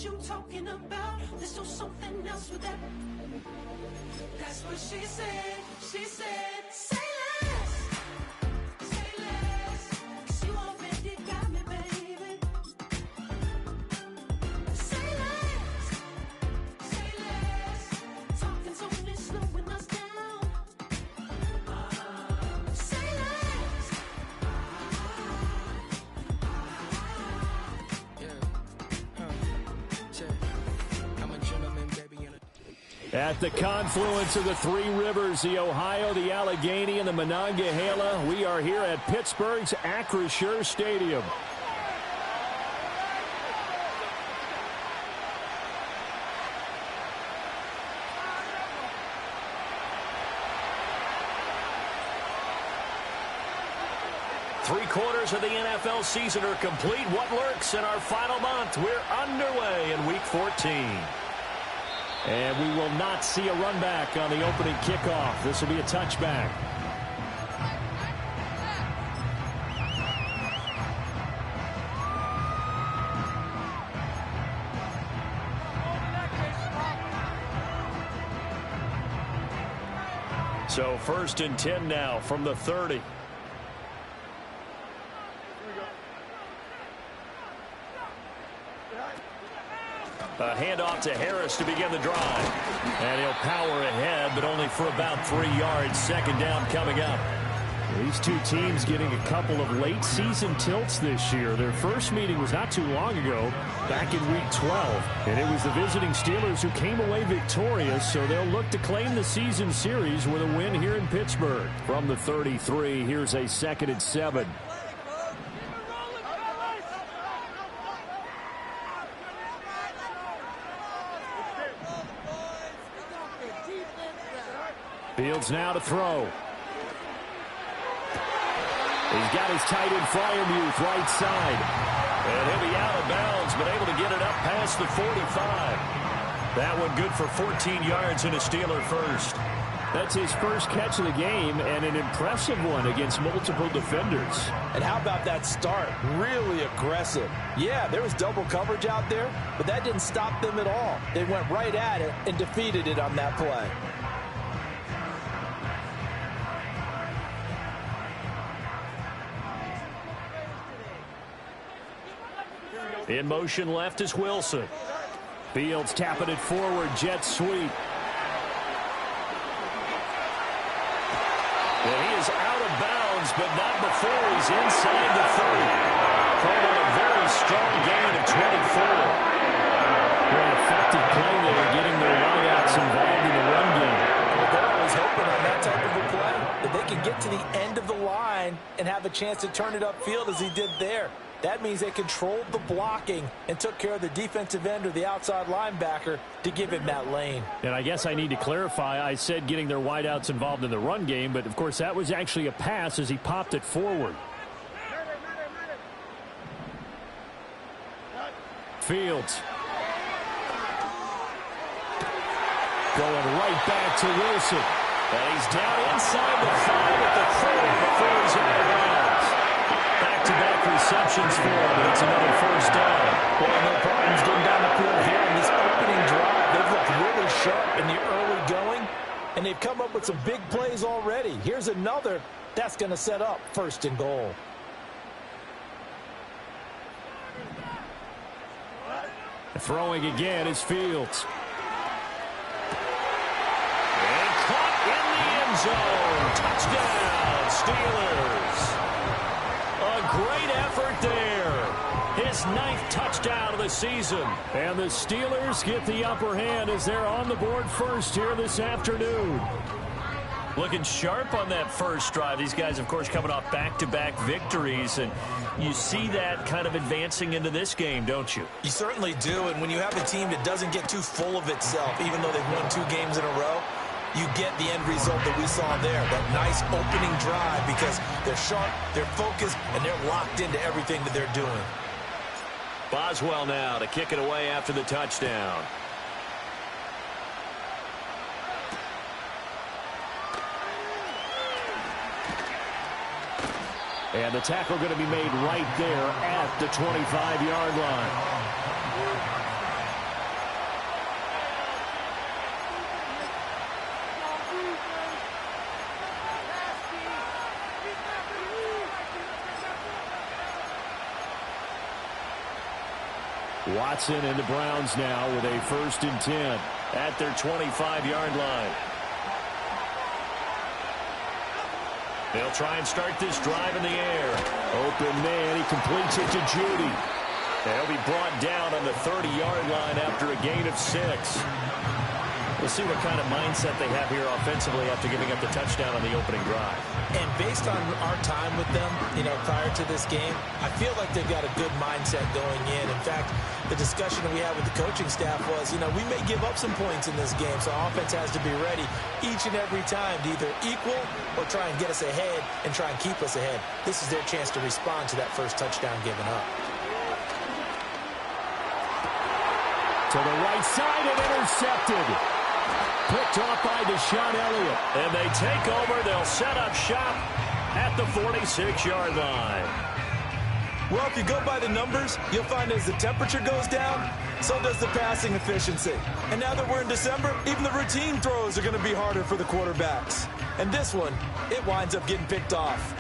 You talking about? Let's do something else with that. That's what she said. She said, say less. Say less. 'Cause you already got me, baby. Say less. Say less. Talking's only slowing us down. Say less. At the confluence of the three rivers, the Ohio, the Allegheny, and the Monongahela, we are here at Pittsburgh's Acrisure Stadium. Three-quarters of the NFL season are complete. What lurks in our final month? We're underway in Week 14. And we will not see a run back on the opening kickoff. This will be a touchback. So 1st and 10 now from the 30. A handoff to Harris to begin the drive. And he'll power ahead, but only for about 3 yards. Second down coming up. These two teams getting a couple of late season tilts this year. Their first meeting was not too long ago, back in Week 12. And it was the visiting Steelers who came away victorious, so they'll look to claim the season series with a win here in Pittsburgh. From the 33, here's a 2nd and 7. Fields now to throw. He's got his tight end Freiermuth right side. And he'll be out of bounds, but able to get it up past the 45. That one good for 14 yards and a Steeler first. That's his first catch of the game and an impressive one against multiple defenders. And how about that start? Really aggressive. Yeah, there was double coverage out there, but that didn't stop them at all. They went right at it and defeated it on that play. In motion left is Wilson. Fields tapping it forward, jet sweep. And he is out of bounds, but not before he's inside the 30. Called on a very strong gain of 24. Very effective play there, getting their wideouts involved in the run game. Well, they're always hoping on that type of a play that they can get to the end of the line and have a chance to turn it upfield as he did there. That means they controlled the blocking and took care of the defensive end or the outside linebacker to give him that lane. And I guess I need to clarify, I said getting their wideouts involved in the run game, but of course that was actually a pass as he popped it forward. Fields. Going right back to Wilson. And he's down inside the 5 at the 30 before he's out of bounds. Back-to-back receptions for him, and it's another first down. Well, no problems getting down the field here in this opening drive. They've looked really sharp in the early going, and they've come up with some big plays already. Here's another that's going to set up 1st and goal. Throwing again is Fields. And caught in the end zone. Touchdown, Steelers. A great effort there. His 9th touchdown of the season. And the Steelers get the upper hand as they're on the board first here this afternoon. Looking sharp on that first drive. These guys, of course, coming off back-to-back victories, and you see that kind of advancing into this game, don't you? You certainly do, and when you have a team that doesn't get too full of itself, even though they've won 2 games in a row, you get the end result that we saw there, that nice opening drive, because they're sharp, they're focused, and they're locked into everything that they're doing. Boswell now to kick it away after the touchdown. And the tackle going to be made right there at the 25-yard line. Watson and the Browns now with a 1st and 10 at their 25-yard line. They'll try and start this drive in the air. Open man, he completes it to Judy. They'll be brought down on the 30-yard line after a gain of 6. We'll see what kind of mindset they have here offensively after giving up the touchdown on the opening drive. And based on our time with them, prior to this game, I feel like they've got a good mindset going in. In fact, the discussion that we had with the coaching staff was, we may give up some points in this game, so our offense has to be ready each and every time to either equal or try and get us ahead and try and keep us ahead. This is their chance to respond to that first touchdown given up. To the right side and intercepted. Picked off by Deshaun Elliott. And they take over. They'll set up shop at the 46-yard line. Well, if you go by the numbers, you'll find as the temperature goes down, so does the passing efficiency. And now that we're in December, even the routine throws are going to be harder for the quarterbacks. And this one, it winds up getting picked off.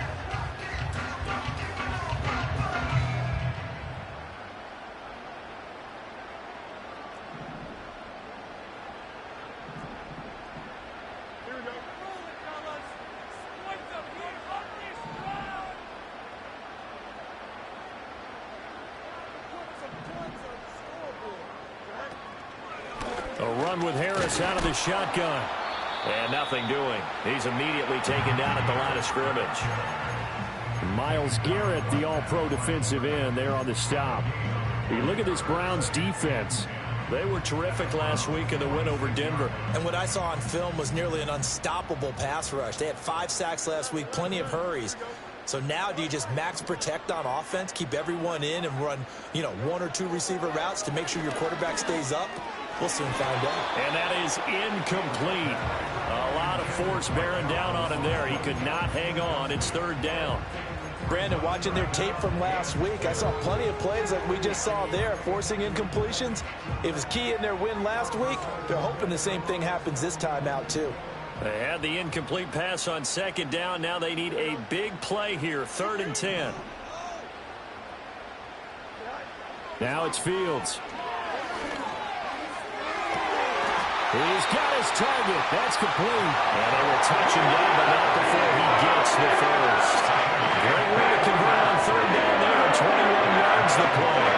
With Harris out of the shotgun. And nothing doing. He's immediately taken down at the line of scrimmage. Myles Garrett, the all-pro defensive end, there on the stop. You look at this Browns defense. They were terrific last week in the win over Denver. And what I saw on film was nearly an unstoppable pass rush. They had 5 sacks last week, plenty of hurries. So now do you just max protect on offense, keep everyone in and run, 1 or 2 receiver routes to make sure your quarterback stays up? We'll soon find out. And that is incomplete. A lot of force bearing down on him there. He could not hang on. It's 3rd down. Brandon, watching their tape from last week, I saw plenty of plays like we just saw there, forcing incompletions. It was key in their win last week. They're hoping the same thing happens this time out, too. They had the incomplete pass on 2nd down. Now they need a big play here, 3rd and 10. Now it's Fields. He's got his target. That's complete. And they will touch him down, but not before he gets the first. Great way to convert on 3rd down there. 21 yards the play.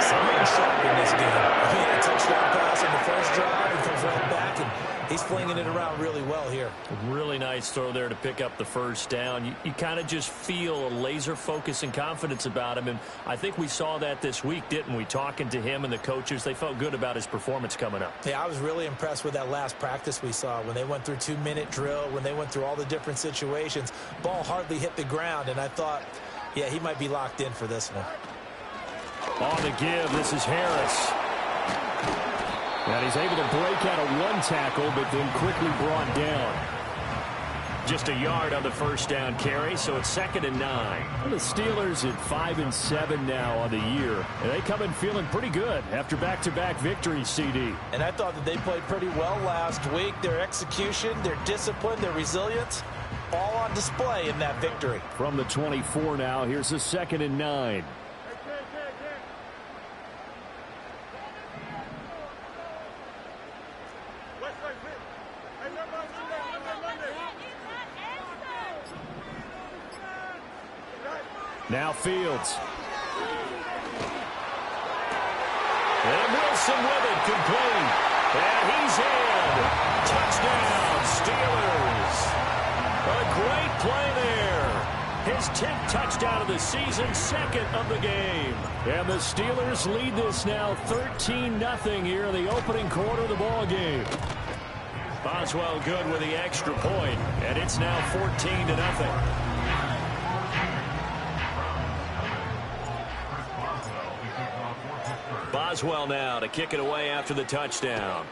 Something sharp in this game. He had a touchdown pass on the first drive and comes right back, and he's flinging it around really well here. Really nice throw there to pick up the first down. You kind of just feel a laser focus and confidence about him, and I think we saw that this week, didn't we? Talking to him and the coaches, they felt good about his performance coming up. Yeah, I was really impressed with that last practice we saw when they went through 2-minute drill, when they went through all the different situations. Ball hardly hit the ground, and I thought, yeah, he might be locked in for this one. On the give, this is Harris. And he's able to break out of 1 tackle, but then quickly brought down. Just a yard on the first down carry, so it's 2nd and 9. And the Steelers at 5-7 now on the year. And they come in feeling pretty good after back-to-back victories, CD. And I thought that they played pretty well last week. Their execution, their discipline, their resilience, all on display in that victory. From the 24 now, here's a 2nd and 9. Now Fields. Wilson with it, complete. And he's in. Touchdown, Steelers. A great play there. His 10th touchdown of the season, second of the game. And the Steelers lead this now 13-0 here in the opening quarter of the ball game. Boswell good with the extra point, and it's now 14-0. Boswell now to kick it away after the touchdown.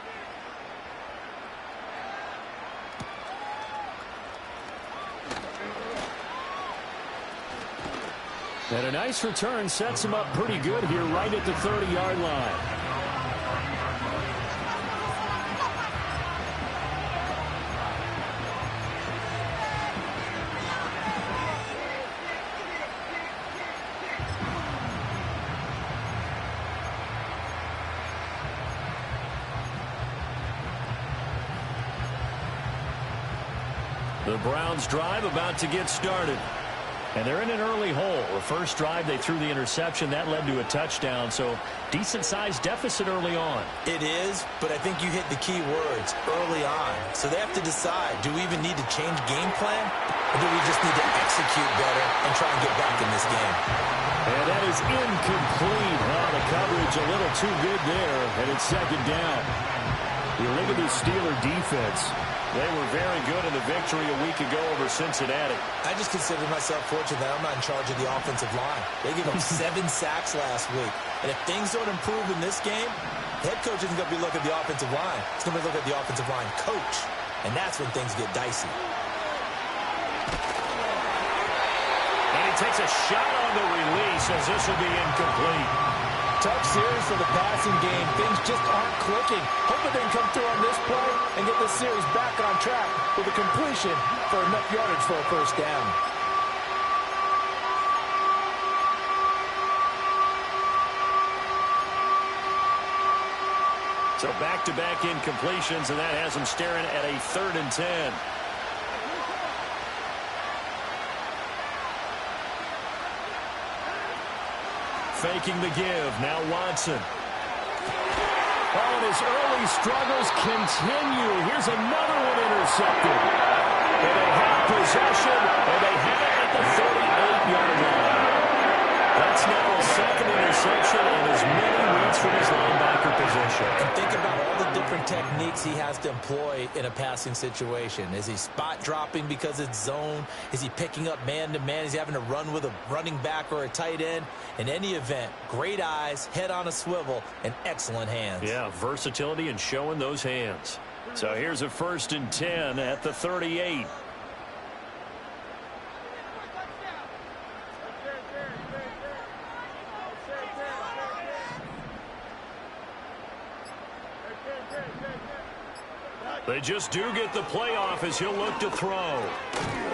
And a nice return sets him up pretty good here right at the 30-yard line. The Browns drive about to get started. And they're in an early hole. The first drive, they threw the interception. That led to a touchdown, so decent-sized deficit early on. It is, but I think you hit the key words, early on. So they have to decide, do we even need to change game plan, or do we just need to execute better and try and get back in this game? And that is incomplete. The coverage a little too good there, and it's second down. You look at the Steeler defense. They were very good in the victory a week ago over Cincinnati. I just consider myself fortunate that I'm not in charge of the offensive line. They gave up 7 sacks last week. And if things don't improve in this game, the head coach isn't going to be looking at the offensive line. He's going to be looking at the offensive line coach. And that's when things get dicey. And he takes a shot on the release as this will be incomplete. Tough series for the passing game. Things just aren't clicking. Hoping they can come through on this play and get this series back on track with a completion for enough yardage for a first down. So back-to-back incompletions, and that has them staring at a 3rd and 10. Faking the give. Now Watson. Oh, and his early struggles continue. Here's another one intercepted. And they have possession, and they have it at the 38-yard line. That's now a 2nd interception and as many weeks from his linebacker position. And think about all the different techniques he has to employ in a passing situation. Is he spot dropping because it's zone? Is he picking up man-to-man? Is he having to run with a running back or a tight end? In any event, great eyes, head on a swivel, and excellent hands. Yeah, versatility and showing those hands. So here's a 1st and 10 at the 38. They just do get the playoff as he'll look to throw.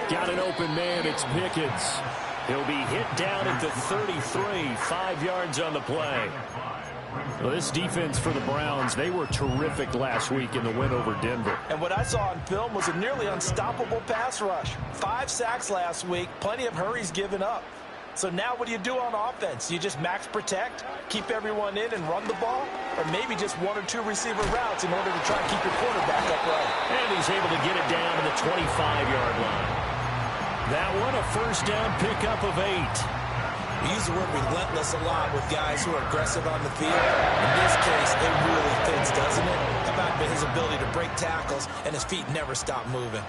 Got an open man. It's Pickens. He'll be hit down at the 33, 5 yards on the play. Well, this defense for the Browns, they were terrific last week in the win over Denver. And what I saw on film was a nearly unstoppable pass rush. 5 sacks last week, plenty of hurries given up. So now what do you do on offense? You just max protect, keep everyone in and run the ball? Or maybe just 1 or 2 receiver routes in order to try and keep your quarterback upright? And he's able to get it down to the 25-yard line. That one, a first down pickup of 8. We use the word relentless a lot with guys who are aggressive on the field. In this case, it really fits, doesn't it? How about his ability to break tackles and his feet never stop moving?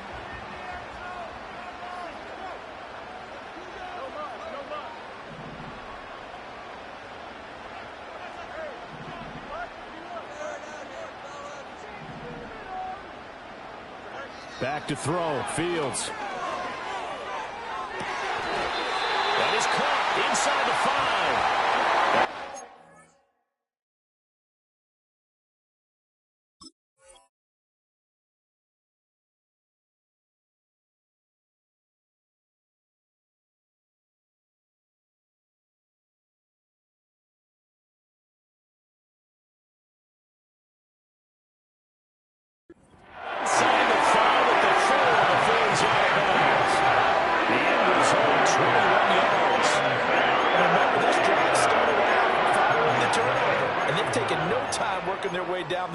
Back to throw, Fields. That is caught inside the 5.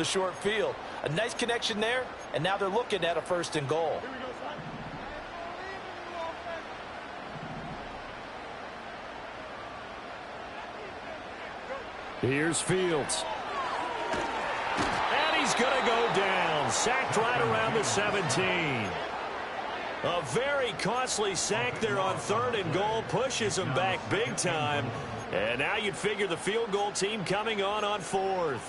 the short field. A nice connection there, and now they're looking at a 1st and goal. Here's Fields. And he's going to go down. Sacked right around the 17. A very costly sack there on 3rd and goal. Pushes him back big time. And now you'd figure the field goal team coming on 4th.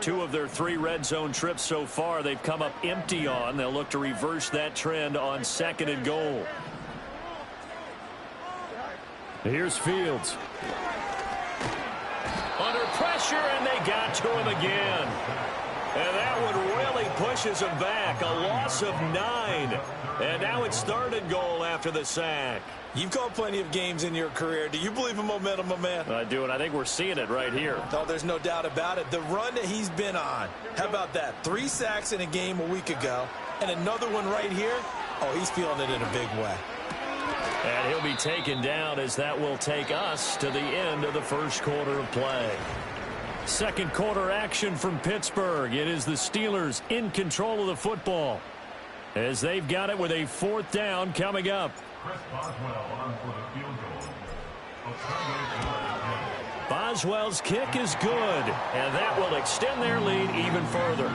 Two of their 3 red zone trips so far they've come up empty on. They'll look to reverse that trend on 2nd and goal. Here's Fields. Under pressure, and they got to him again. And that one really pushes him back. A loss of 9. And now it's 3rd and goal after the sack. You've called plenty of games in your career. Do you believe in momentum, my man? I do, and I think we're seeing it right here. No, there's no doubt about it. The run that he's been on. How about that? 3 sacks in a game a week ago, and another one right here. Oh, he's feeling it in a big way. And he'll be taken down as that will take us to the end of the 1st quarter of play. 2nd quarter action from Pittsburgh. It is the Steelers in control of the football as they've got it with a 4th down coming up. Boswell's kick is good, and that will extend their lead even further.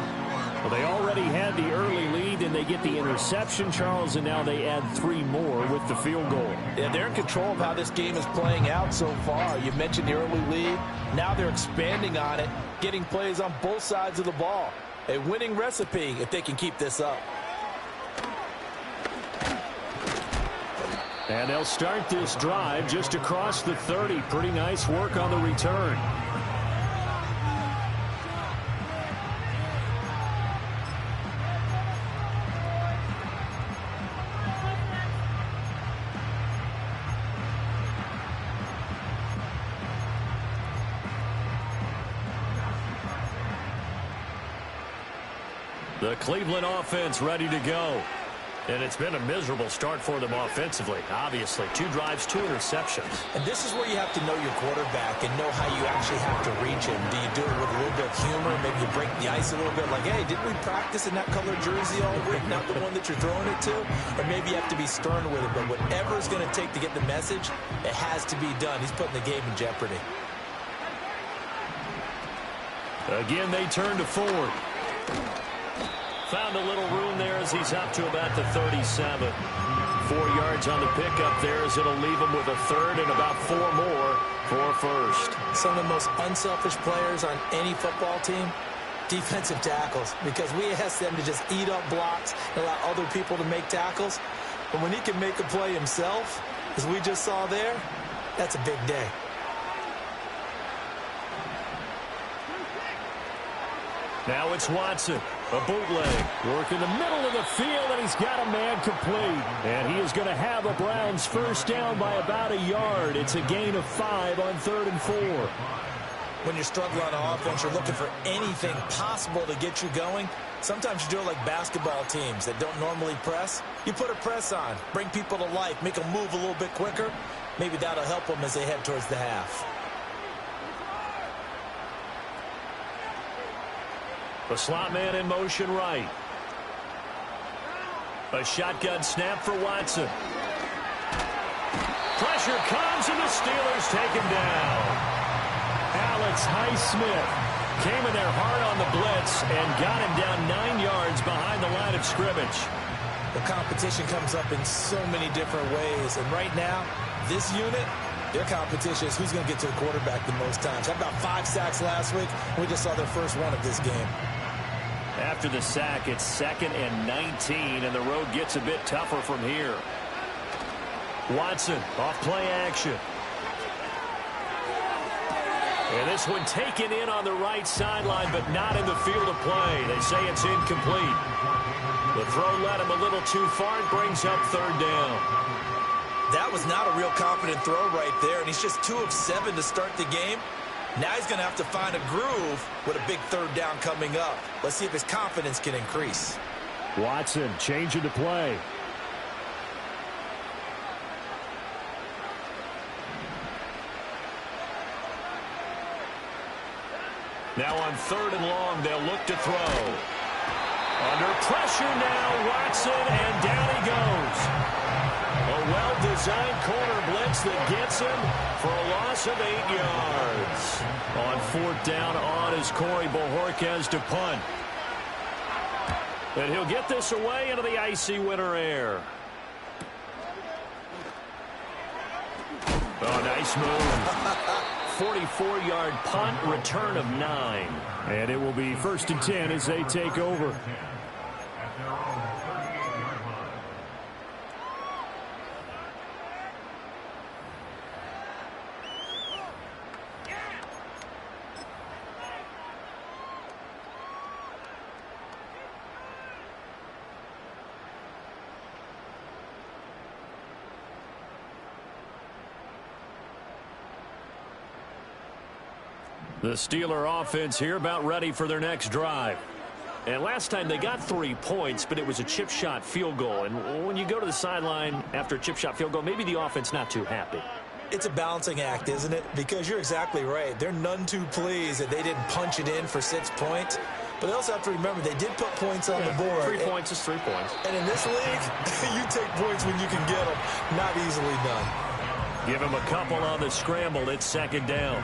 Well, they already had the early lead, and they get the interception, Charles, and now they add 3 more with the field goal. Yeah, they're in control of how this game is playing out so far. You mentioned the early lead. Now they're expanding on it, getting plays on both sides of the ball. A winning recipe if they can keep this up. And they'll start this drive just across the 30. Pretty nice work on the return. The Cleveland offense ready to go. And it's been a miserable start for them offensively, obviously. 2 drives, 2 interceptions. And this is where you have to know your quarterback and know how you actually have to reach him. Do you do it with a little bit of humor? Maybe you break the ice a little bit, like, hey, didn't we practice in that color jersey all week, not the one that you're throwing it to? Or maybe you have to be stern with it. But whatever it's going to take to get the message, it has to be done. He's putting the game in jeopardy. Again, they turn to Ford. Found a little room there as he's up to about the 37. 4 yards on the pickup there as it'll leave him with a 3rd and about 4 more for 1st. Some of the most unselfish players on any football team, defensive tackles, because we ask them to just eat up blocks and allow other people to make tackles. But when he can make a play himself, as we just saw there, that's a big day. Now it's Watson. A bootleg. Work in the middle of the field, and he's got a man complete. And he is going to have a Browns 1st down by about a yard. It's a gain of 5 on 3rd and 4. When you're struggling on offense, you're looking for anything possible to get you going. Sometimes you do it like basketball teams that don't normally press. You put a press on, bring people to life, make them move a little bit quicker. Maybe that'll help them as they head towards the half. The slot man in motion right. A shotgun snap for Watson. Pressure comes, and the Steelers take him down. Alex Highsmith came in there hard on the blitz and got him down 9 yards behind the line of scrimmage. The competition comes up in so many different ways. And right now, this unit, their competition is who's going to get to the quarterback the most times. How about 5 sacks last week? We just saw their first one of this game. After the sack, it's 2nd and 19, and the road gets a bit tougher from here. Watson off play action. And this one taken in on the right sideline, but not in the field of play. They say it's incomplete. The throw led him a little too far and brings up 3rd down. That was not a real confident throw right there, and he's just 2 of 7 to start the game. Now he's going to have to find a groove with a big third down coming up. Let's see if his confidence can increase. Watson changing to play. Now on 3rd and long, they'll look to throw. Under pressure now, Watson, and down he goes. A well-designed corner blitz that gets him for a loss of 8 yards. On 4th down on is Corey Bojorquez to punt. And he'll get this away into the icy winter air. Oh, nice move. 44-yard punt, return of 9. And it will be 1st and 10 as they take over. The Steeler offense here about ready for their next drive. And last time they got 3 points, but it was a chip shot field goal. And when you go to the sideline after a chip shot field goal, maybe the offense not too happy. It's a balancing act, isn't it? Because you're exactly right. They're none too pleased that they didn't punch it in for 6 points. But they also have to remember they did put points on the board. 3 points is 3 points. And in this league, you take points when you can get them. Not easily done. Give him a couple on the scramble. It's 2nd down.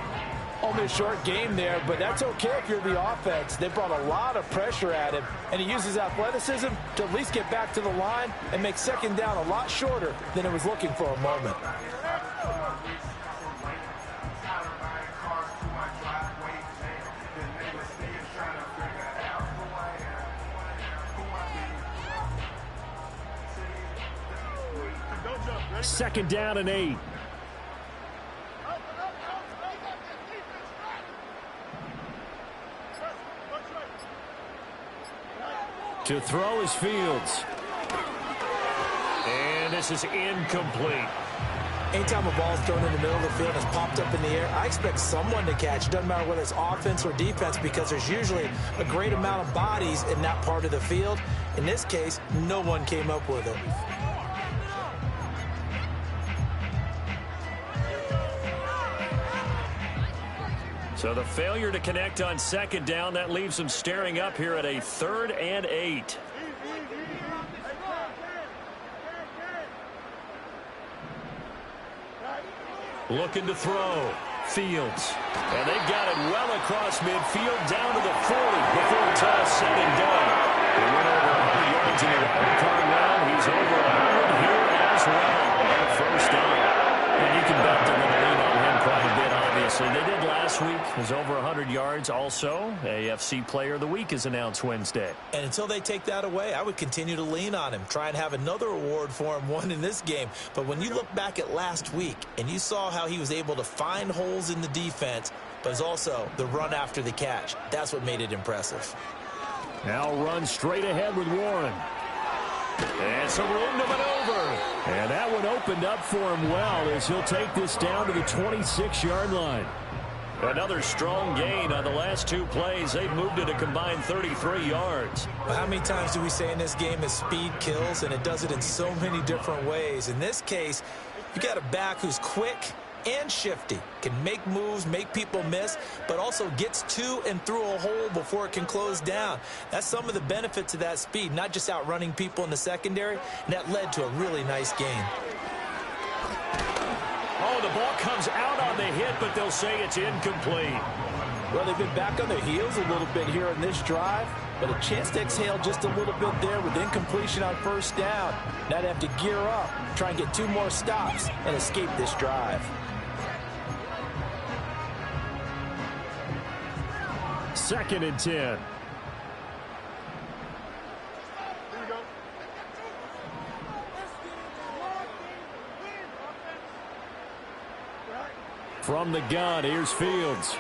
Only a short game there, but that's okay if you're the offense. They brought a lot of pressure at him, and he uses athleticism to at least get back to the line and make 2nd down a lot shorter than it was looking for a moment. Second down and 8. To throw is Fields. And this is incomplete. Anytime a ball is thrown in the middle of the field and it's popped up in the air, I expect someone to catch. It doesn't matter whether it's offense or defense because there's usually a great amount of bodies in that part of the field. In this case, no one came up with it. So the failure to connect on 2nd down, that leaves them staring up here at a 3rd and 8. Looking to throw. Fields. And they've got it well across midfield down to the 40 before it's all said and done. He went over 100 yards in the wild card round. He's over 100 here as well. 1st down. And you can bet they're going to lean on him quite a bit, obviously. They did last week. He was over 100 yards also. AFC Player of the Week is announced Wednesday. And until they take that away, I would continue to lean on him. Try and have another award for him, one in this game. But when you look back at last week and you saw how he was able to find holes in the defense, but it's also the run after the catch. That's what made it impressive. Now run straight ahead with Warren. And some room to maneuver. And that one opened up for him well as he'll take this down to the 26-yard line. Another strong gain on the last 2 plays. They've moved it a combined 33 yards. Well, how many times do we say in this game that speed kills, and it does it in so many different ways? In this case, you got a back who's quick and shifty, can make moves, make people miss, but also gets to and through a hole before it can close down. That's some of the benefits of that speed, not just outrunning people in the secondary, and that led to a really nice game. Oh, the ball comes out on the hit, but they'll say it's incomplete. Well, they've been back on their heels a little bit here in this drive, but a chance to exhale just a little bit there with incompletion on 1st down. Now they have to gear up, try and get 2 more stops, and escape this drive. 2nd and 10. From the gun, here's Fields.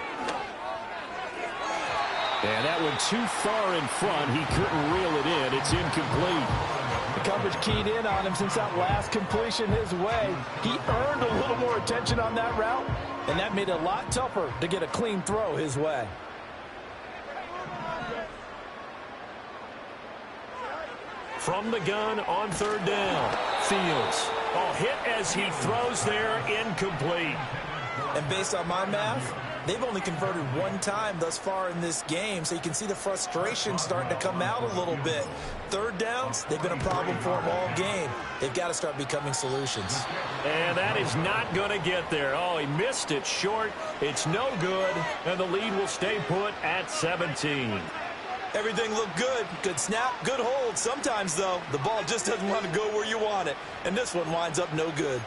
And that one too far in front. He couldn't reel it in. It's incomplete. The coverage keyed in on him since that last completion his way. He earned a little more attention on that route, and that made it a lot tougher to get a clean throw his way. From the gun on third down, Fields. Oh, hit as he throws there, incomplete. And based on my math, they've only converted one time thus far in this game, so you can see the frustration starting to come out a little bit. Third downs, they've been a problem for them all game. They've got to start becoming solutions. And that is not going to get there. Oh, he missed it short. It's no good, and the lead will stay put at 17. Everything looked good. Good snap, good hold. Sometimes, though, the ball just doesn't want to go where you want it. And this one winds up no good.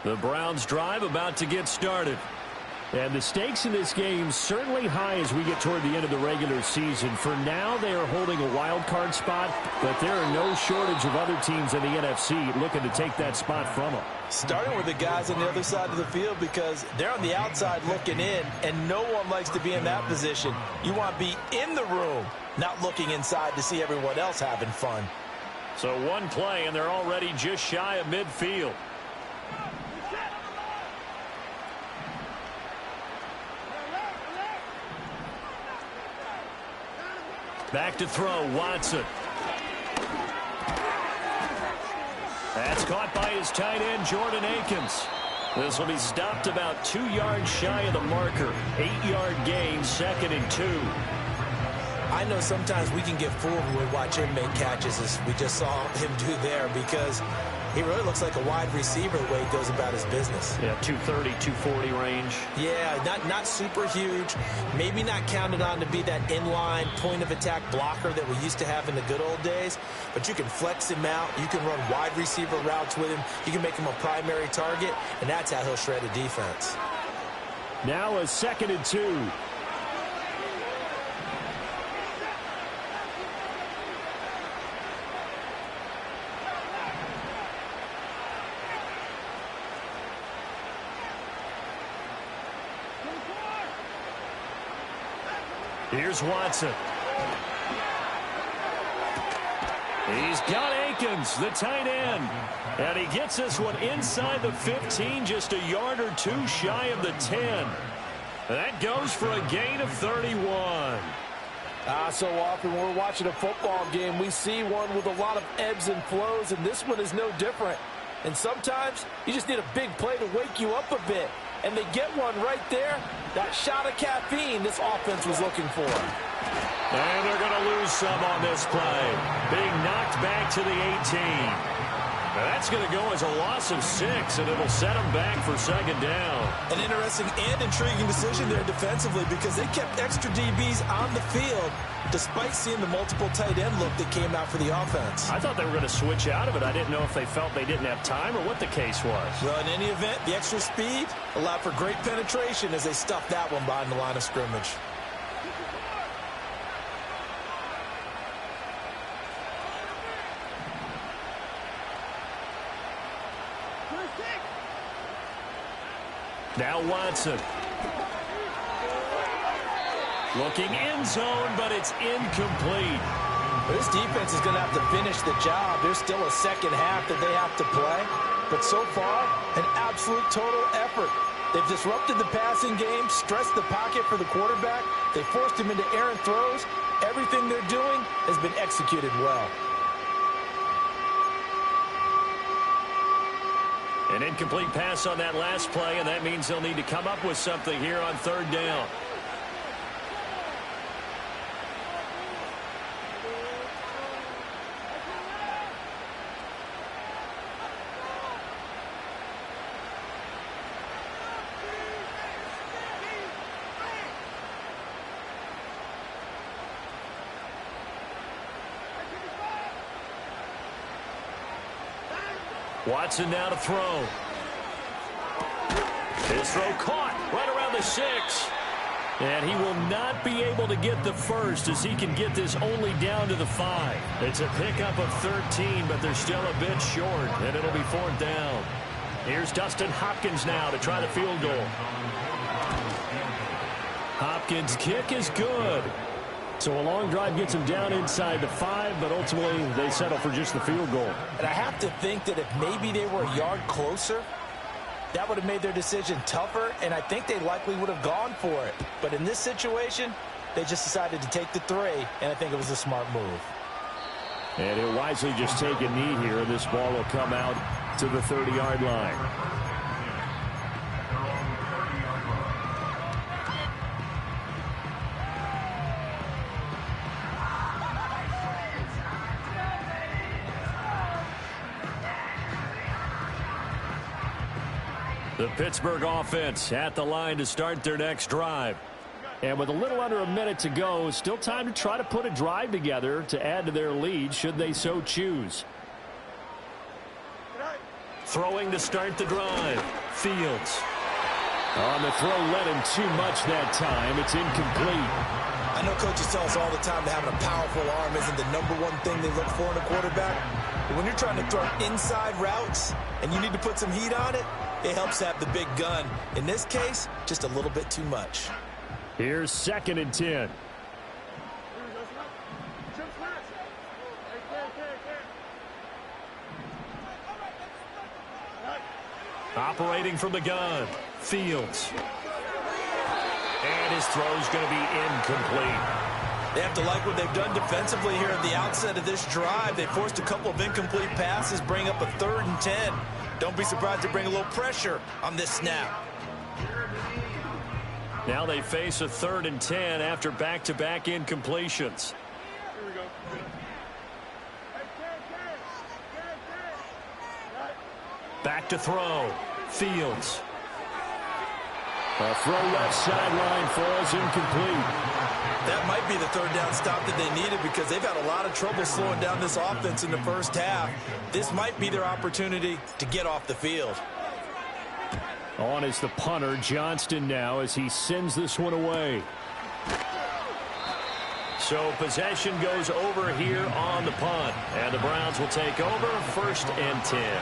The Browns drive about to get started. And the stakes in this game certainly high as we get toward the end of the regular season. For now, they are holding a wild card spot, but there are no shortage of other teams in the NFC looking to take that spot from them. Starting with the guys on the other side of the field because they're on the outside looking in, and no one likes to be in that position. You want to be in the room, not looking inside to see everyone else having fun. So one play, and they're already just shy of midfield. Back to throw, Watson. That's caught by his tight end, Jordan Akins. This will be stopped about 2 yards shy of the marker. 8-yard gain, 2nd and 2. I know sometimes we can get fooled when we watch him make catches as we just saw him do there because he really looks like a wide receiver the way he goes about his business. Yeah, 230, 240 range. Yeah, not super huge. Maybe not counted on to be that inline point-of-attack blocker that we used to have in the good old days. But you can flex him out. You can run wide receiver routes with him. You can make him a primary target, and that's how he'll shred a defense. Now a 2nd and 2. Here's Watson. He's got Akins, the tight end. And he gets this one inside the 15, just a yard or two shy of the 10. That goes for a gain of 31. So often when we're watching a football game, we see one with a lot of ebbs and flows, and this one is no different. And sometimes you just need a big play to wake you up a bit. And they get one right there. That shot of caffeine this offense was looking for. And they're going to lose some on this play. Being knocked back to the 18. Now that's going to go as a loss of 6, and it'll set them back for 2nd down. An interesting and intriguing decision there defensively because they kept extra DBs on the field despite seeing the multiple tight end look that came out for the offense. I thought they were going to switch out of it. I didn't know if they felt they didn't have time or what the case was. Well, in any event, the extra speed allowed for great penetration as they stuffed that one behind the line of scrimmage. Now Watson. Looking end zone, but it's incomplete. This defense is going to have to finish the job. There's still a second half that they have to play. But so far, an absolute total effort. They've disrupted the passing game, stressed the pocket for the quarterback. They forced him into errant throws. Everything they're doing has been executed well. An incomplete pass on that last play, and that means they'll need to come up with something here on 3rd down. Watson now to throw. His throw caught right around the 6. And he will not be able to get the first as he can get this only down to the 5. It's a pickup of 13, but they're still a bit short, and it'll be 4th down. Here's Dustin Hopkins now to try the field goal. Hopkins' kick is good. So a long drive gets him down inside the 5, but ultimately they settle for just the field goal. And I have to think that if maybe they were a yard closer, that would have made their decision tougher, and I think they likely would have gone for it. But in this situation, they just decided to take the 3, and I think it was a smart move. And he'll wisely just take a knee here. This ball will come out to the 30-yard line. The Pittsburgh offense at the line to start their next drive. And with a little under a minute to go, still time to try to put a drive together to add to their lead should they so choose. Throwing to start the drive. Fields. On the throw, led him too much that time. It's incomplete. I know coaches tell us all the time that having a powerful arm isn't the #1 thing they look for in a quarterback. But when you're trying to throw inside routes and you need to put some heat on it, it helps have the big gun. In this case, just a little bit too much. Here's 2nd and 10. Operating from the gun. Fields. And his throw's going to be incomplete. They have to like what they've done defensively here at the outset of this drive. They forced a couple of incomplete passes, bring up a 3rd and 10. Don't be surprised to bring a little pressure on this snap. Now they face a 3rd and 10 after back-to-back incompletions. Back to throw. Fields. A throw left sideline falls incomplete. That might be the 3rd down stop that they needed because they've had a lot of trouble slowing down this offense in the first half. This might be their opportunity to get off the field. On is the punter, Johnston, now as he sends this one away. So possession goes over here on the punt. And the Browns will take over 1st and 10.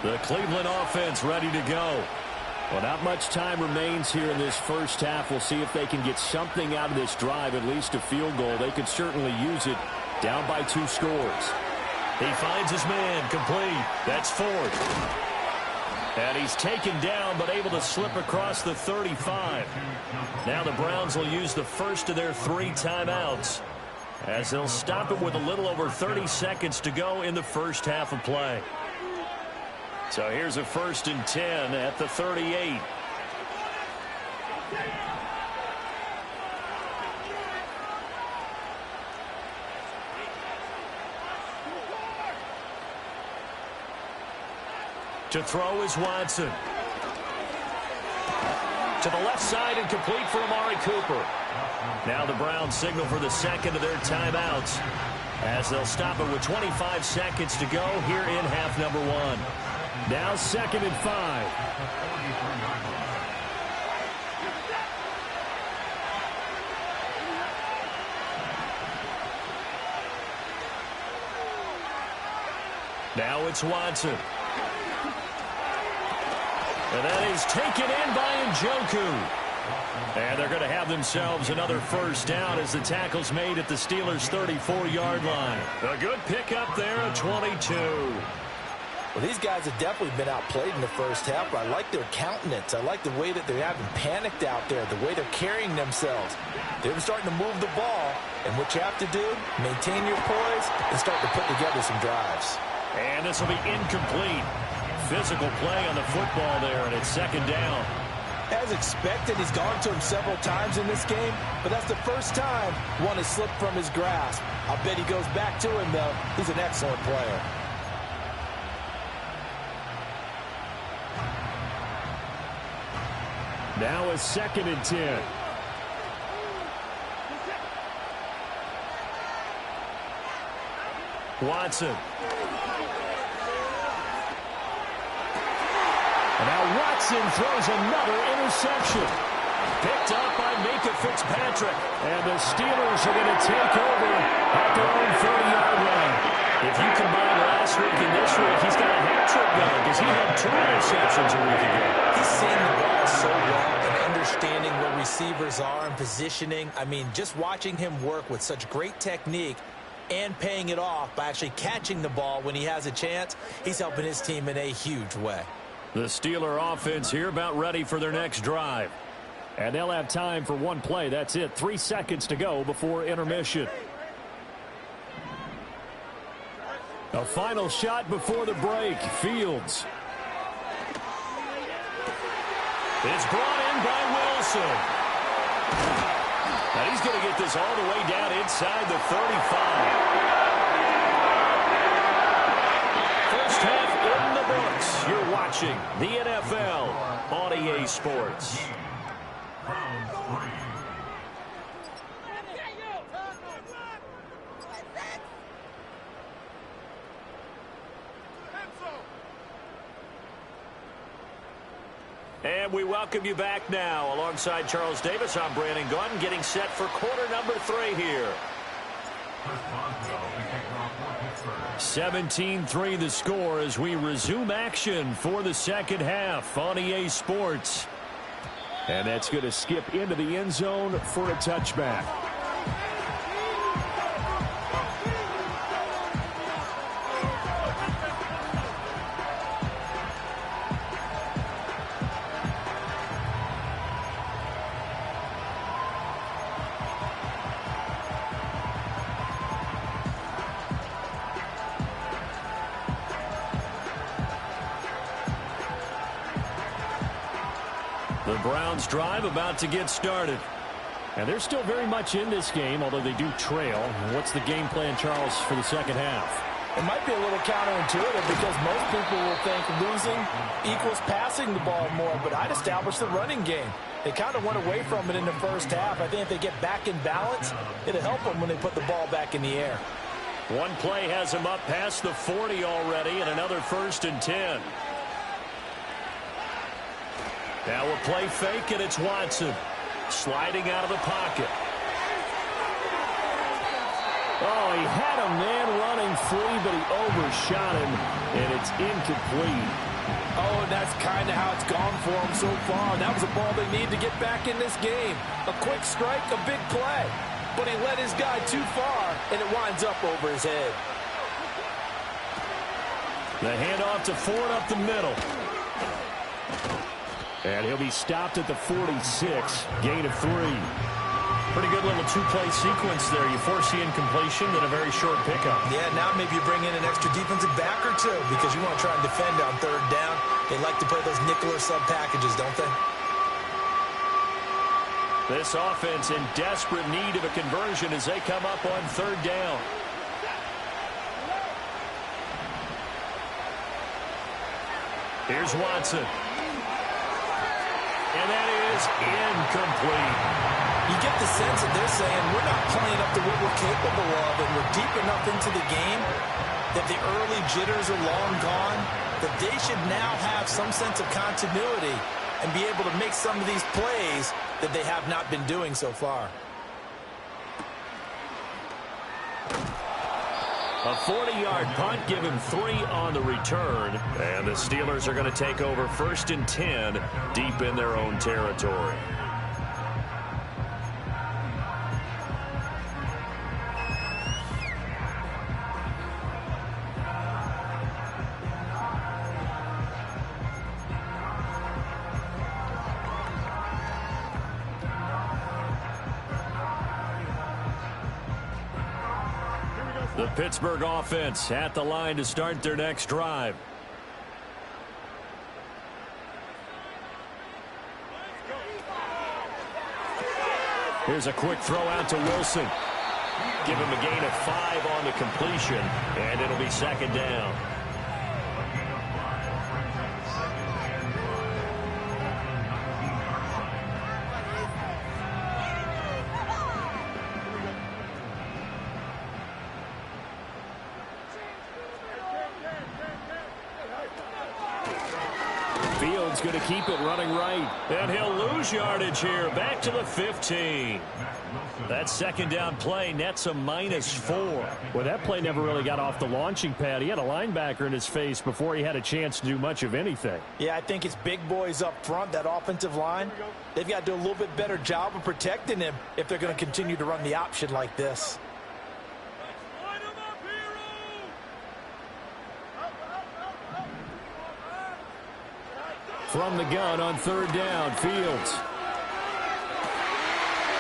The Cleveland offense ready to go. Well, not much time remains here in this first half. We'll see if they can get something out of this drive, at least a field goal. They could certainly use it down by 2 scores. He finds his man complete. That's 4th. And he's taken down but able to slip across the 35. Now the Browns will use the first of their 3 timeouts as they'll stop it with a little over 30 seconds to go in the first half of play. So here's a 1st and 10 at the 38. To throw is Watson. To the left side and complete for Amari Cooper. Now the Browns signal for the 2nd of their timeouts as they'll stop it with 25 seconds to go here in half number 1. Now 2nd and 5. Now it's Watson. And that is taken in by Njoku. And they're going to have themselves another 1st down as the tackle's made at the Steelers' 34-yard line. A good pickup there at 22. Well, these guys have definitely been outplayed in the first half, but I like their countenance. I like the way that they haven't panicked out there, the way they're carrying themselves. They're starting to move the ball, and what you have to do, maintain your poise and start to put together some drives. And this will be incomplete. Physical play on the football there, and it's 2nd down. As expected, he's gone to him several times in this game, but that's the first time one has slipped from his grasp. I'll bet he goes back to him, though. He's an excellent player. Now a 2nd and 10. Watson. And now Watson throws another interception. Picked up by Minkah Fitzpatrick. And the Steelers are going to take over at their own 30-yard line. If you combine last week and this week, he's got a hat-trick going because he had 2 interceptions a week ago. He's seeing the ball so well and understanding where receivers are and positioning. I mean, just watching him work with such great technique and paying it off by actually catching the ball when he has a chance, he's helping his team in a huge way. The Steeler offense here about ready for their next drive. And they'll have time for one play. That's it. 3 seconds to go before intermission. A final shot before the break. Fields. It's brought in by Wilson. Now he's going to get this all the way down inside the 35. First half in the books. You're watching the NFL on EA Sports. And we welcome you back now. Alongside Charles Davis, I'm Brandon Gaudin, getting set for quarter number 3 here. 17-3 the score as we resume action for the second half on EA Sports. And that's going to skip into the end zone for a touchback. The Browns drive about to get started. And they're still very much in this game, although they do trail. What's the game plan, Charles, for the second half? It might be a little counterintuitive because most people will think losing equals passing the ball more, but I'd establish the running game. They kind of went away from it in the first half. I think if they get back in balance, it'll help them when they put the ball back in the air. One play has them up past the 40 already, and another 1st and 10. Now a play fake, and it's Watson. Sliding out of the pocket. Oh, he had a man running free, but he overshot him, and it's incomplete. Oh, and that's kind of how it's gone for him so far. That was a ball they need to get back in this game. A quick strike, a big play. But he led his guy too far, and it winds up over his head. The handoff to Ford up the middle. And he'll be stopped at the 46. Gain of 3. Pretty good little 2-play sequence there. You force the incompletion, then a very short pickup. Yeah, now maybe you bring in an extra defensive back or 2 because you want to try and defend on 3rd down. They like to play those nickel or sub packages, don't they? This offense in desperate need of a conversion as they come up on 3rd down. Here's Watson. And that is incomplete. You get the sense that they're saying we're not playing up to what we're capable of, and we're deep enough into the game that the early jitters are long gone, that they should now have some sense of continuity and be able to make some of these plays that they have not been doing so far. A 40-yard punt, give him 3 on the return. And the Steelers are going to take over 1st and 10 deep in their own territory. The Pittsburgh offense at the line to start their next drive. Here's a quick throw out to Wilson. Give him a gain of 5 on the completion, and it'll be 2nd down. Fields going to keep it running right. And he'll lose yardage here. Back to the 15. That second down play nets a -4. Well, that play never really got off the launching pad. He had a linebacker in his face before he had a chance to do much of anything. Yeah, I think it's big boys up front, that offensive line. They've got to do a little bit better job of protecting him if they're going to continue to run the option like this. From the gun on third down, Fields.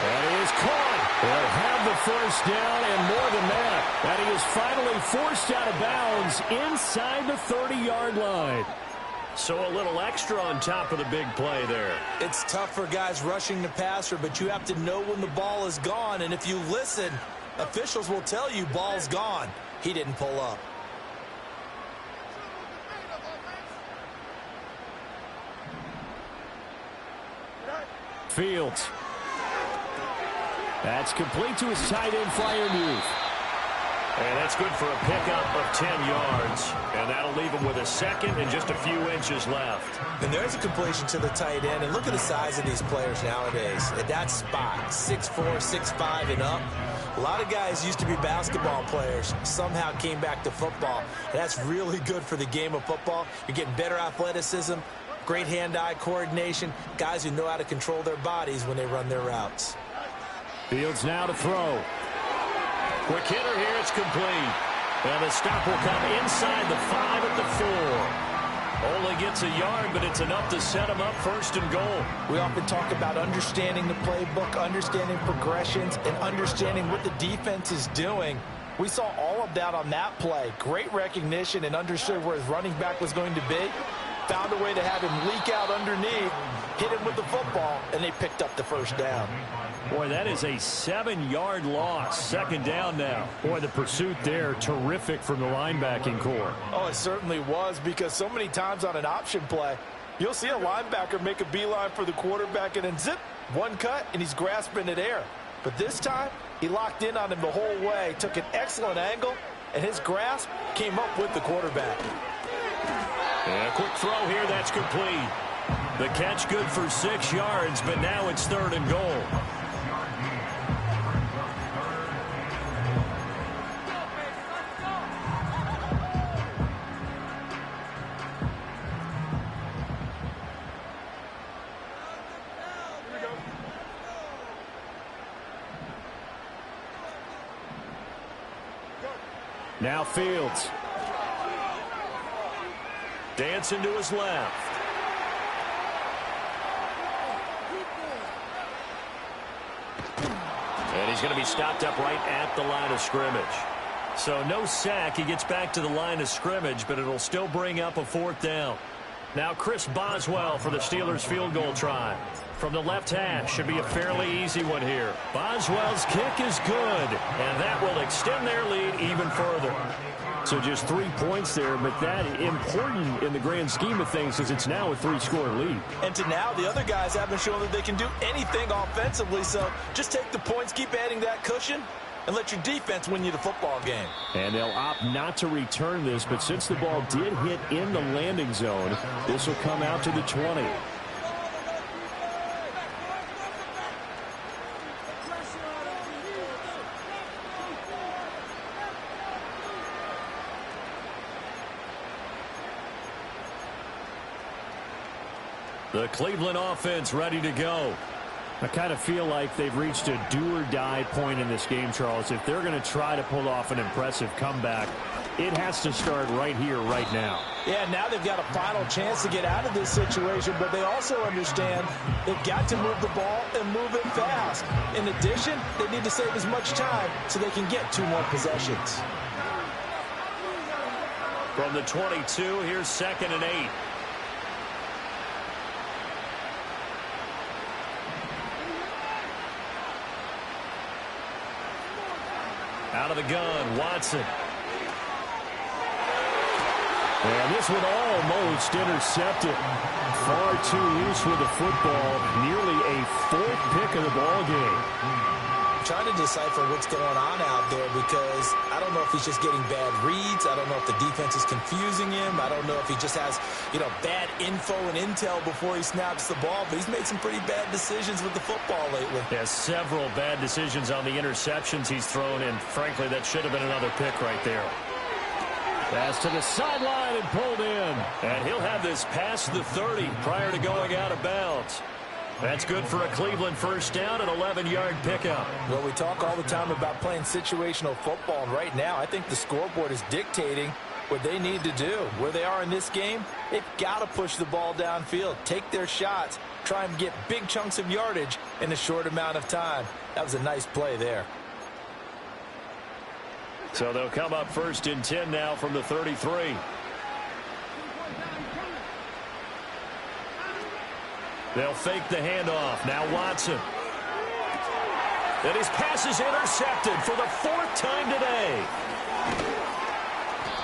And he is caught. They'll have the first down and more than that. And he is finally forced out of bounds inside the 30-yard line. So a little extra on top of the big play there. It's tough for guys rushing the passer, but you have to know when the ball is gone. And if you listen, officials will tell you ball's gone. He didn't pull up. Fields. That's complete to his tight end, Freiermuth. And that's good for a pickup of 10 yards. And that'll leave him with a second and just a few inches left. And there's a completion to the tight end. And look at the size of these players nowadays. At that spot, 6'4", 6'5", and up. A lot of guys used to be basketball players, somehow came back to football. And that's really good for the game of football. You're getting better athleticism, great hand-eye coordination, guys who know how to control their bodies when they run their routes. Fields now to throw. Quick hitter here, it's complete. And the stop will come inside the 5 at the 4. Only gets a yard, but it's enough to set him up first and goal. We often talk about understanding the playbook, understanding progressions, and understanding what the defense is doing. We saw all of that on that play. Great recognition and understood where his running back was going to be. Found a way to have him leak out underneath, hit him with the football, and they picked up the first down. Boy, that is a 7-yard loss. Second down now. Boy, the pursuit there, terrific from the linebacking core. Oh, it certainly was, because so many times on an option play, you'll see a linebacker make a beeline for the quarterback and then zip, one cut, and he's grasping at air. But this time, he locked in on him the whole way, took an excellent angle, and his grasp came up with the quarterback. And a quick throw here, that's complete. The catch good for 6 yards, but now it's third and goal. Now Fields. Dancing to his left. And he's going to be stopped up right at the line of scrimmage. So no sack. He gets back to the line of scrimmage, but it'll still bring up a 4th down. Now Chris Boswell for the Steelers field goal try. From the left hash, should be a fairly easy one here. Boswell's kick is good, and that will extend their lead even further. So just 3 points there, but that important in the grand scheme of things because it's now a 3-score lead. And to now, the other guys haven't shown that they can do anything offensively, so just take the points, keep adding that cushion, and let your defense win you the football game. And they'll opt not to return this, but since the ball did hit in the landing zone, this will come out to the 20. The Cleveland offense ready to go. I kind of feel like they've reached a do-or-die point in this game, Charles. If they're going to try to pull off an impressive comeback, it has to start right here, right now. Yeah, now they've got a final chance to get out of this situation, but they also understand they've got to move the ball and move it fast. In addition, they need to save as much time so they can get 2 more possessions. From the 22, here's 2nd and 8. Out of the gun, Watson. And this one almost intercepted. Far too loose with the football. Nearly a 4th pick of the ball game. I'm trying to decipher what's going on out there because I don't know if he's just getting bad reads. I don't know if the defense is confusing him. I don't know if he just has, bad info and intel before he snaps the ball. But he's made some pretty bad decisions with the football lately. Yeah, several bad decisions on the interceptions he's thrown, and frankly, that should have been another pick right there. Pass to the sideline and pulled in. And he'll have this past the 30 prior to going out of bounds. That's good for a Cleveland first down, an 11-yard pickup. Well, we talk all the time about playing situational football, and right now I think the scoreboard is dictating what they need to do. Where they are in this game, they've got to push the ball downfield, take their shots, try and get big chunks of yardage in a short amount of time. That was a nice play there. So they'll come up first and 10 now from the 33. They'll fake the handoff. Now Watson. And his pass is intercepted for the 4th time today.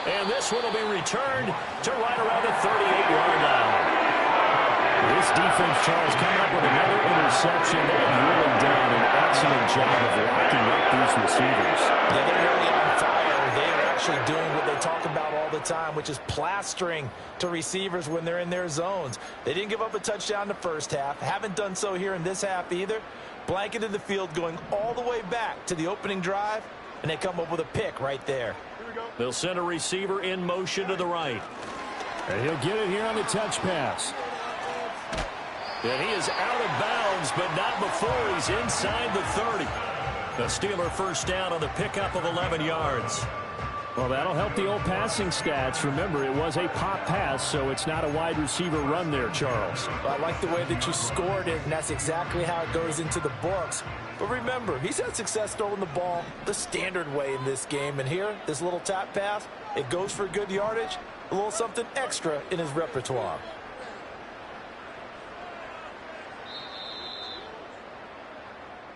And this one will be returned to right around the 38-yard line. This defense, Charles, coming up with another interception. They've really done an excellent job of locking up these receivers. Yeah, they're really on fire. They are actually doing what they talk about all the time, which is plastering to receivers when they're in their zones. They didn't give up a touchdown in the first half. Haven't done so here in this half either. Blanketed the field going all the way back to the opening drive, and they come up with a pick right there. They'll send a receiver in motion to the right. And he'll get it here on the touch pass. And he is out of bounds, but not before he's inside the 30. The Steeler first down on the pickup of 11 yards. Well, that'll help the old passing stats. Remember, it was a pop pass, so it's not a wide receiver run there, Charles. I like the way that you scored it, and that's exactly how it goes into the books. But remember, he's had success throwing the ball the standard way in this game. And here, this little tap pass, it goes for good yardage, a little something extra in his repertoire.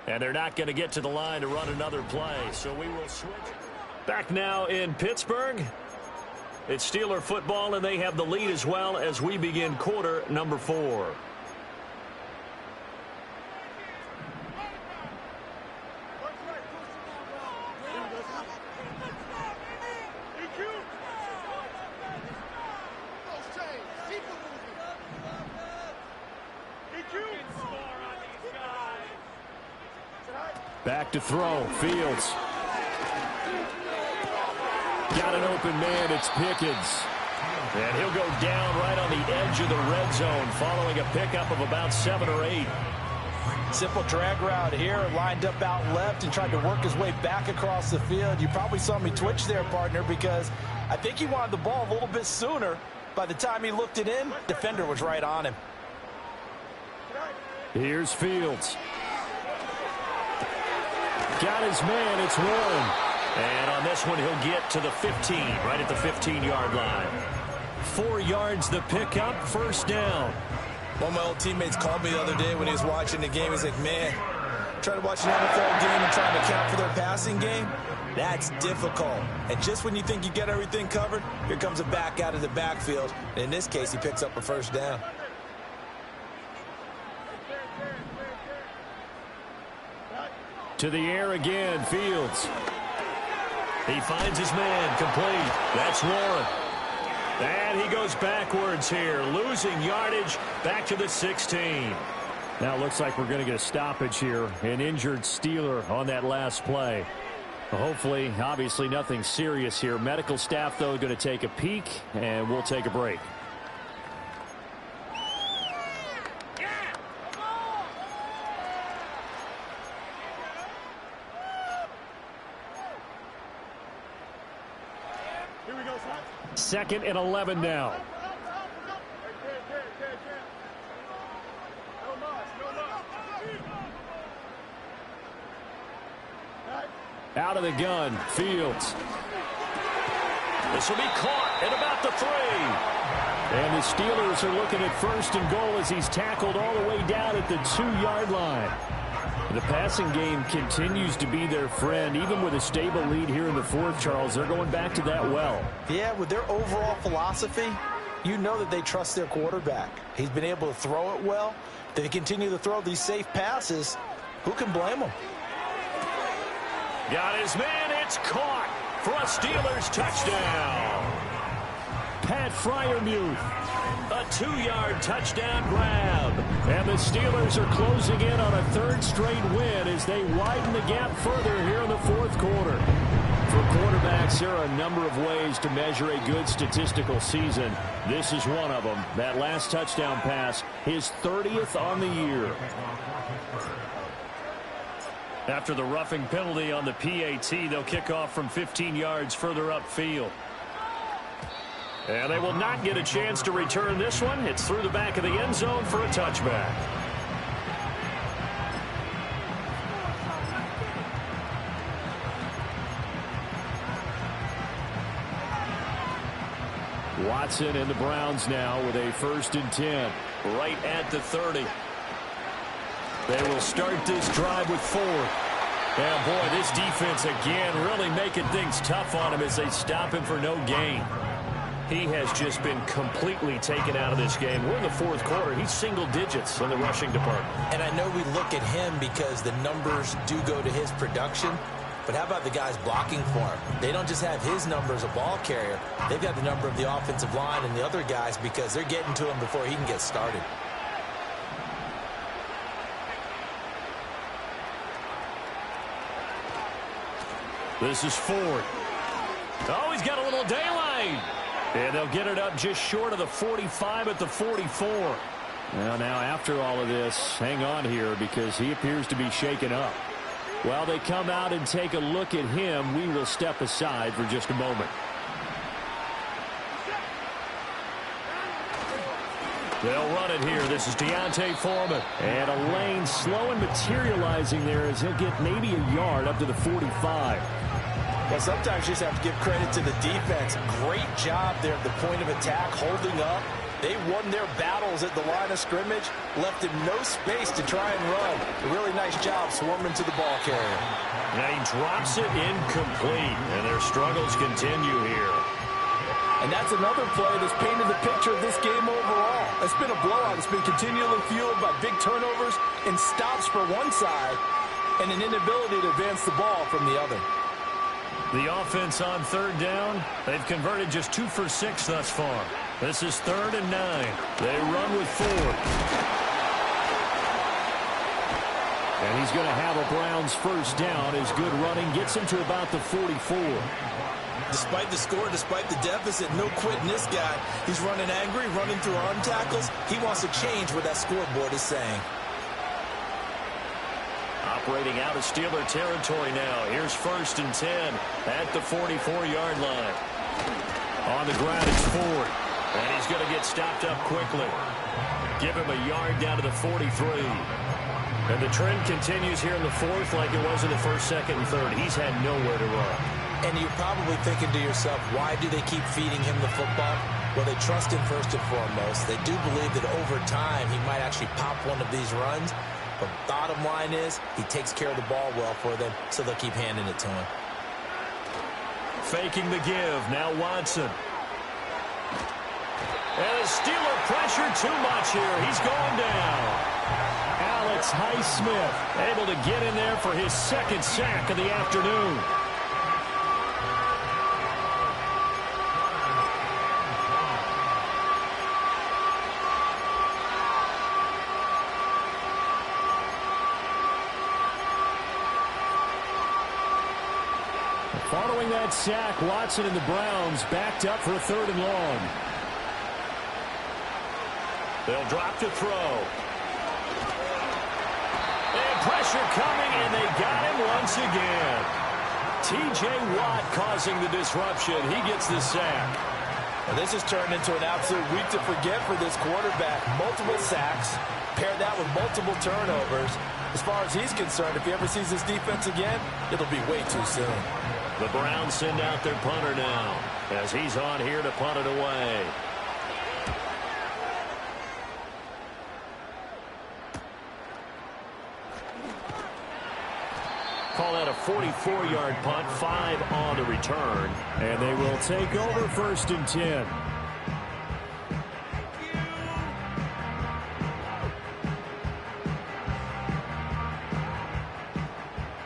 And they're not going to get to the line to run another play, so we will switch. Back now in Pittsburgh. It's Steeler football, and they have the lead as well as we begin quarter number 4. Back to throw. Fields. Got an open man. It's Pickens. And he'll go down right on the edge of the red zone following a pickup of about 7 or 8. Simple drag route here, lined up out left and tried to work his way back across the field. You probably saw me twitch there, partner, because I think he wanted the ball a little bit sooner. By the time he looked it in, defender was right on him. Here's Fields. Got his man. It's Warren. And on this one, he'll get to the 15, right at the 15-yard line. 4 yards the pickup, first down. One of my old teammates called me the other day when he was watching the game. He's like, man, trying to watch an NFL game and trying to account for their passing game, that's difficult. And just when you think you get everything covered, here comes a back out of the backfield. And in this case, he picks up a first down. To the air again, Fields. He finds his man, complete. That's Warren. And he goes backwards here, losing yardage back to the 16. Now it looks like we're going to get a stoppage here. An injured Steeler on that last play. Hopefully, obviously nothing serious here. Medical staff, though, going to take a peek, and we'll take a break. Second and 11 now. Out of the gun, Fields. This will be caught at about the 3. And the Steelers are looking at first and goal as he's tackled all the way down at the 2-yard line. The passing game continues to be their friend. Even with a stable lead here in the 4th, Charles, they're going back to that well. Yeah, with their overall philosophy, you know that they trust their quarterback. He's been able to throw it well. They continue to throw these safe passes. Who can blame them? Got his man. It's caught for a Steelers touchdown. Pat Freiermuth. A 2-yard touchdown grab. And the Steelers are closing in on a third straight win as they widen the gap further here in the fourth quarter. For quarterbacks, there are a number of ways to measure a good statistical season. This is one of them. That last touchdown pass, his 30th on the year. After the roughing penalty on the PAT, they'll kick off from 15 yards further upfield. And they will not get a chance to return this one. It's through the back of the end zone for a touchback. Watson and the Browns now with a 1st and 10. Right at the 30. They will start this drive with 4. And boy, this defense again really making things tough on him as they stop him for no gain. He has just been completely taken out of this game. We're in the fourth quarter. He's single digits in the rushing department. And I know we look at him because the numbers do go to his production. But how about the guys blocking for him? They don't just have his number as a ball carrier. They've got the number of the offensive line and the other guys because they're getting to him before he can get started. This is Ford. Oh, he's got a little daylight. And they'll get it up just short of the 45 at the 44. Well, now after all of this, hang on here because he appears to be shaken up. While they come out and take a look at him, we will step aside for just a moment. They'll run it here. This is Deontay Foreman. And a lane slow and materializing there as he'll get maybe a yard up to the 45. Well, sometimes you just have to give credit to the defense. Great job there at the point of attack, holding up. They won their battles at the line of scrimmage, left him no space to try and run. A really nice job swarming to the ball carrier. Now he drops it incomplete, and their struggles continue here. And that's another play that's painted the picture of this game overall. It's been a blowout. It's been continually fueled by big turnovers and stops for one side and an inability to advance the ball from the other. The offense on 3rd down, they've converted just 2 for 6 thus far. This is 3rd and 9. They run with 4. And he's going to have a Browns 1st down as good running gets him to about the 44. Despite the score, despite the deficit, no quitting this guy. He's running angry, running through arm tackles. He wants to change what that scoreboard is saying. Operating out of Steeler territory now. Here's 1st and 10 at the 44-yard line. On the ground, it's Ford. And he's going to get stopped up quickly. Give him a yard down to the 43. And the trend continues here in the 4th like it was in the 1st, 2nd, and 3rd. He's had nowhere to run. And you're probably thinking to yourself, why do they keep feeding him the football? Well, they trust him first and foremost. They do believe that over time he might actually pop one of these runs. But bottom line is he takes care of the ball well for them, so they'll keep handing it to him. Faking the give. Now Watson. And the Steeler pressure too much here. He's going down. Alex Highsmith Able to get in there for his 2nd sack of the afternoon. Following that sack, Watson and the Browns backed up for a 3rd and long. They'll drop to throw. And pressure coming, and they got him once again. T.J. Watt causing the disruption. He gets the sack. Well, this has turned into an absolute week to forget for this quarterback. Multiple sacks, pair that with multiple turnovers. As far as he's concerned, if he ever sees this defense again, it'll be way too soon. The Browns send out their punter now as he's on here to punt it away. Call that a 44-yard punt, 5 on the return. And they will take over 1st and 10.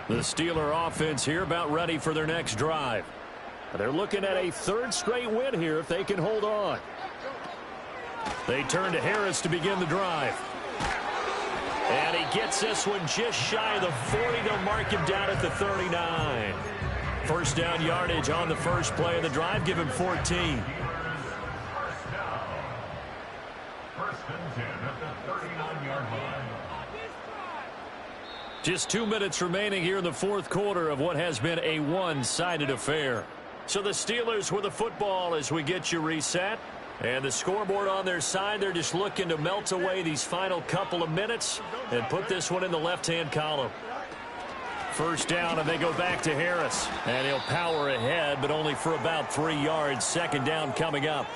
The Steeler offense here about ready for their next drive. They're looking at a third straight win here if they can hold on. They turn to Harris to begin the drive. And he gets this one just shy of the 40. They'll mark him down at the 39. First down yardage on the first play of the drive. Give him 14. First and 10 at the 39-yard line. Just 2 minutes remaining here in the fourth quarter of what has been a one-sided affair. So the Steelers with the football as we get you reset. And the scoreboard on their side, they're just looking to melt away these final couple of minutes and put this one in the left-hand column. First down, and they go back to Harris. And he'll power ahead, but only for about 3 yards. Second down coming up.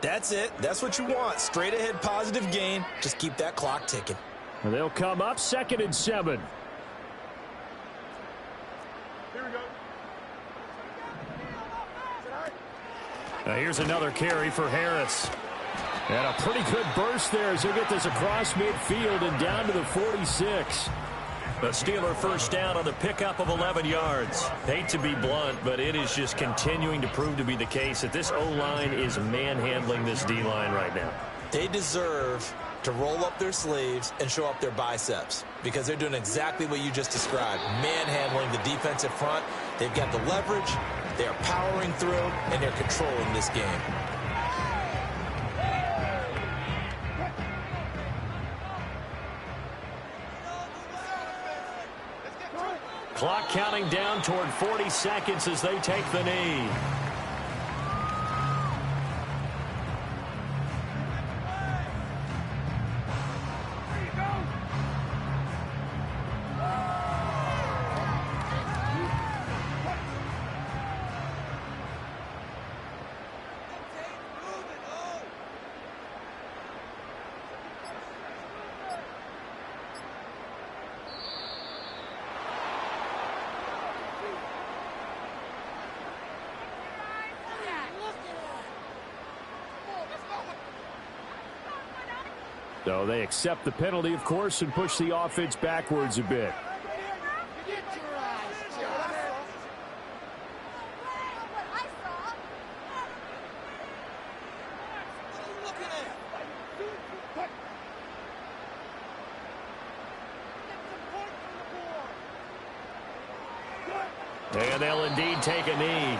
That's it. That's what you want. Straight ahead positive gain. Just keep that clock ticking. They'll come up 2nd and 7. Now here's another carry for Harris. And a pretty good burst there as they get this across midfield and down to the 46. The Steeler first down on the pickup of 11 yards. Hate to be blunt, but it is just continuing to prove to be the case that this O-line is manhandling this D-line right now. They deserve to roll up their sleeves and show up their biceps because they're doing exactly what you just described, manhandling the defensive front. They've got the leverage, they're powering through, and they're controlling this game. Clock counting down toward 40 seconds as they take the knee. So they accept the penalty, of course, and push the offense backwards a bit. And they'll indeed take a knee.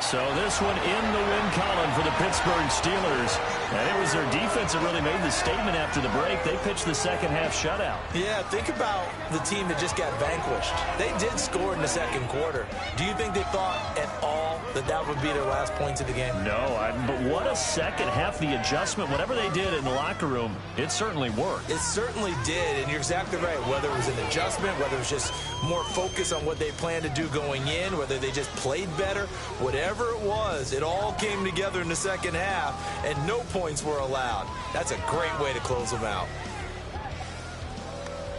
So this one in the win column for the Pittsburgh Steelers. And it was their defense that really made the statement after the break. They pitched the second half shutout. Yeah, think about the team that just got vanquished. They did score in the second quarter. Do you think they thought at all that that would be their last points of the game? No, but what a second half. The adjustment, whatever they did in the locker room, it certainly worked. It certainly did, and you're exactly right. Whether it was an adjustment, whether it was just more focus on what they planned to do going in, whether they just played better, whatever it was, it all came together in the second half, and no points were allowed. That's a great way to close them out.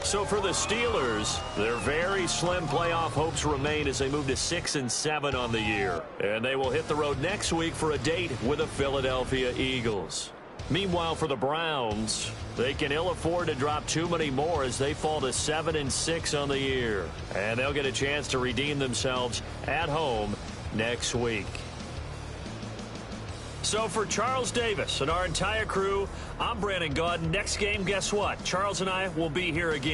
So for the Steelers, their very slim playoff hopes remain as they move to 6-7 on the year. And they will hit the road next week for a date with the Philadelphia Eagles. Meanwhile, for the Browns, they can ill afford to drop too many more as they fall to 7-6 on the year. And they'll get a chance to redeem themselves at home next week. So for Charles Davis and our entire crew, I'm Brandon Gaudin. Next game, guess what? Charles and I will be here again.